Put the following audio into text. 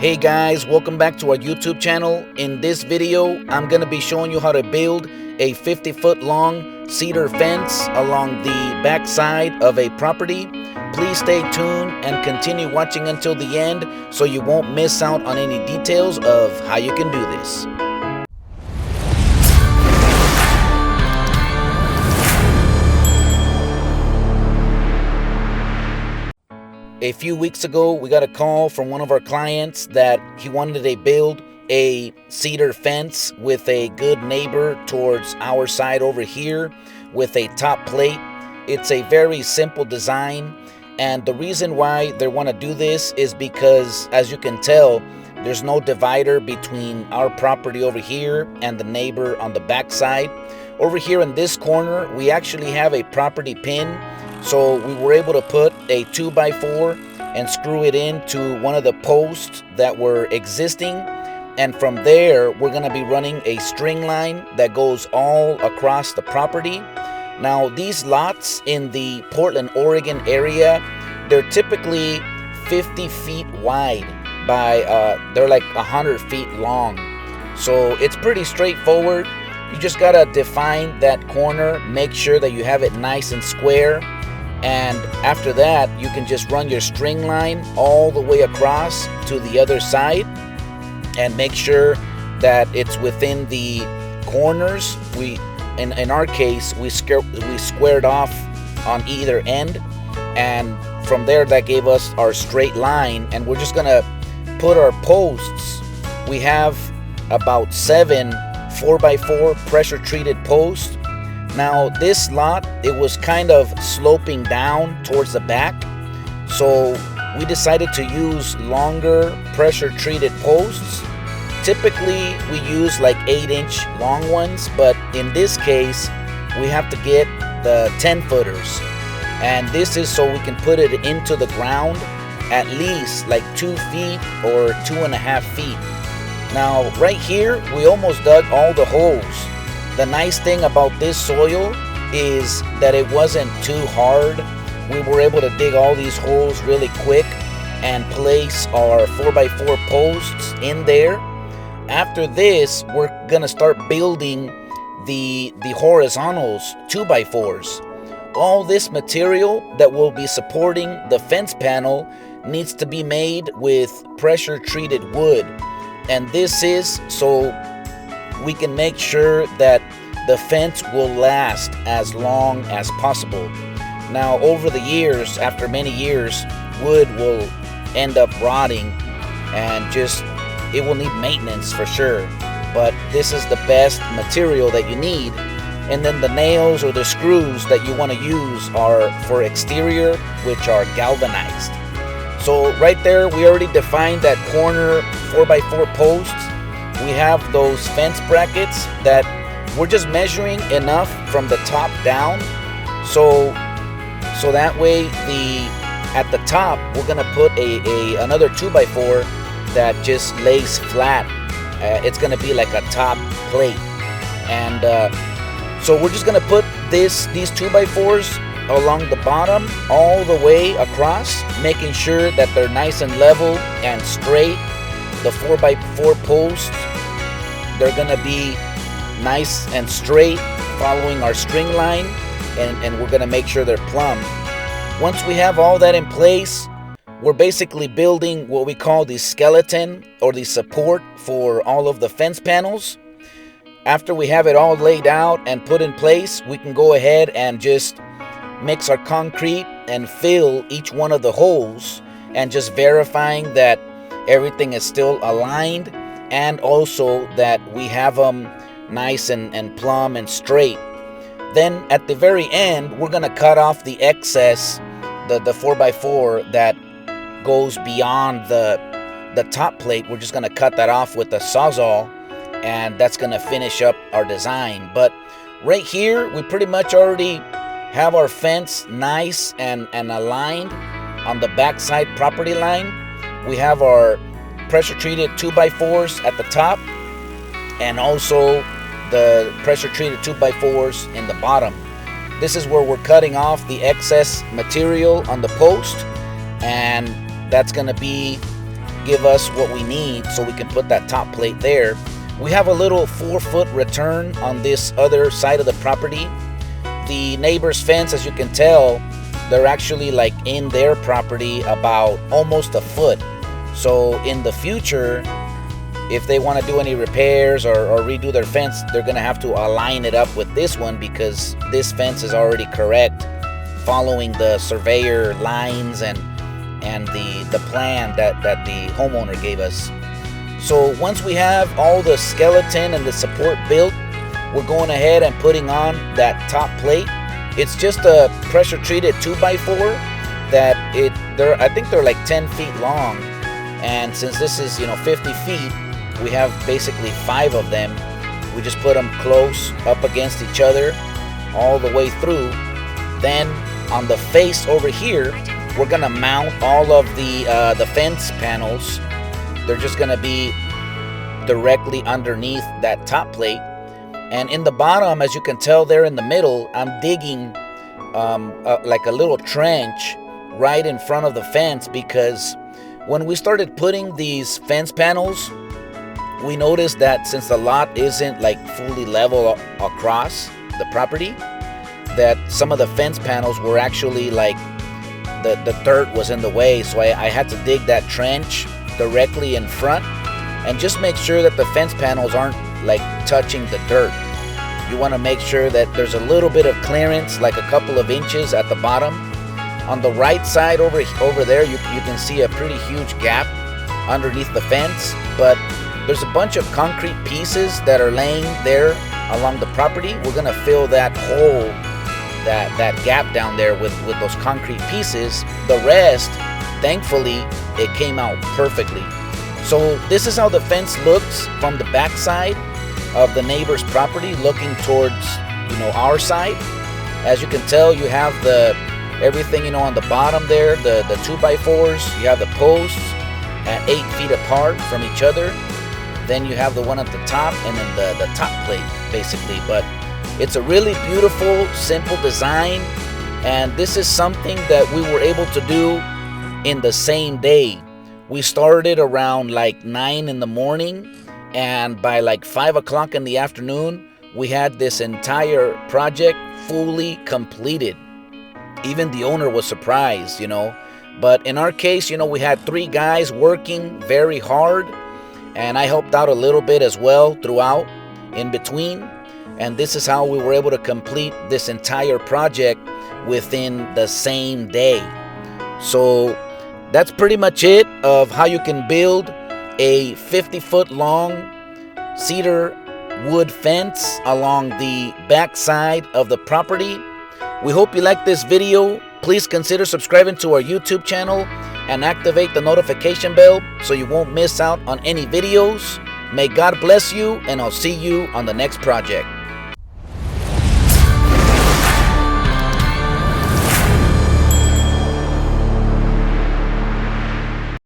Hey guys, welcome back to our YouTube channel. In this video, I'm going to be showing you how to build a 50-foot long cedar fence along the back side of a property. Please stay tuned and continue watching until the end so you won't miss out on any details of how you can do this. A few weeks ago, we got a call from one of our clients that he wanted to build a cedar fence with a good neighbor towards our side over here with a top plate. It's a very simple design, and the reason why they want to do this is because, as you can tell, there's no divider between our property over here and the neighbor on the back side. Over here in this corner, we actually have a property pin. So we were able to put a 2x4 and screw it into one of the posts that were existing. And from there, we're going to be running a string line that goes all across the property. Now, these lots in the Portland, Oregon area, they're typically 50 feet wide by, they're like 100 feet long. So it's pretty straightforward. You just got to define that corner, make sure that you have it nice and square. And after that, you can just run your string line all the way across to the other side and make sure that it's within the corners. In our case, we squared off on either end, and from there that gave us our straight line. And we're just gonna put our posts. We have about 7 4x4 pressure treated posts. Now this lot, it was kind of sloping down towards the back, so we decided to use longer pressure treated posts. Typically we use like 8-inch long ones, but in this case we have to get the 10-footers, and this is so we can put it into the ground at least like 2 feet or 2.5 feet. Now right here we almost dug all the holes. The nice thing about this soil is that it wasn't too hard. We were able to dig all these holes really quick and place our 4x4 posts in there. After this, we're gonna start building the horizontals, 2x4s. All this material that will be supporting the fence panel needs to be made with pressure treated wood. And this is so we can make sure that the fence will last as long as possible. Now, over the years, after many years, wood will end up rotting and it will need maintenance for sure. But this is the best material that you need. And then the nails or the screws that you want to use are for exterior, which are galvanized. So right there, we already defined that corner 4x4 posts. We have those fence brackets that we're just measuring enough from the top down, so that way at the top we're gonna put another 2x4 that just lays flat. It's gonna be like a top plate, and so we're just gonna put these 2x4s along the bottom all the way across, making sure that they're nice and level and straight. The 4x4 posts, they're gonna be nice and straight, following our string line, and we're gonna make sure they're plumb. Once we have all that in place, we're basically building what we call the skeleton or the support for all of the fence panels. After we have it all laid out and put in place, we can go ahead and just mix our concrete and fill each one of the holes, and just verifying that everything is still aligned, and also that we have them nice and plumb and straight. Then at the very end, we're gonna cut off the excess, the 4x4 that goes beyond the top plate. We're just gonna cut that off with a sawzall, and that's gonna finish up our design. But right here, we pretty much already have our fence nice and aligned on the backside property line. We have our pressure treated 2x4s at the top, and also the pressure treated 2x4s in the bottom. This is where we're cutting off the excess material on the post, and that's going to be give us what we need so we can put that top plate there. We have a little 4-foot return on this other side of the property. The neighbor's fence, as you can tell, they're actually like in their property about almost a foot. So in the future, if they want to do any repairs or redo their fence, they're going to have to align it up with this one, because this fence is already correct, following the surveyor lines and the plan that the homeowner gave us. So once we have all the skeleton and the support built, we're going ahead and putting on that top plate. It's just a pressure treated 2x4 that I think they're like 10 feet long, and since this is 50 feet, we have basically 5 of them. We just put them close up against each other all the way through. Then on the face over here, we're gonna mount all of the fence panels. They're just gonna be directly underneath that top plate. And in the bottom, as you can tell there in the middle, I'm digging like a little trench right in front of the fence, because when we started putting these fence panels, we noticed that since the lot isn't like fully level across the property, that some of the fence panels were actually like the dirt was in the way. So I had to dig that trench directly in front and just make sure that the fence panels aren't like touching the dirt. You want to make sure that there's a little bit of clearance, like a couple of inches at the bottom. On the right side over there, you can see a pretty huge gap underneath the fence, but there's a bunch of concrete pieces that are laying there along the property. We're gonna fill that hole, that gap down there with those concrete pieces. The rest, thankfully, it came out perfectly. So this is how the fence looks from the back side of the neighbor's property, looking towards our side. As you can tell, you have everything on the bottom there, the 2x4s. You have the posts at 8 feet apart from each other. Then you have the one at the top, and then the top plate, basically. But it's a really beautiful, simple design, and this is something that we were able to do in the same day. We started around like 9 in the morning, and by like 5 o'clock in the afternoon, we had this entire project fully completed. Even the owner was surprised, But in our case, we had 3 guys working very hard, and I helped out a little bit as well throughout, in between. And this is how we were able to complete this entire project within the same day. So that's pretty much it of how you can build a 50-foot long cedar wood fence along the back side of the property. We hope you like this video. Please consider subscribing to our YouTube channel and activate the notification bell so you won't miss out on any videos. May God bless you, and I'll see you on the next project.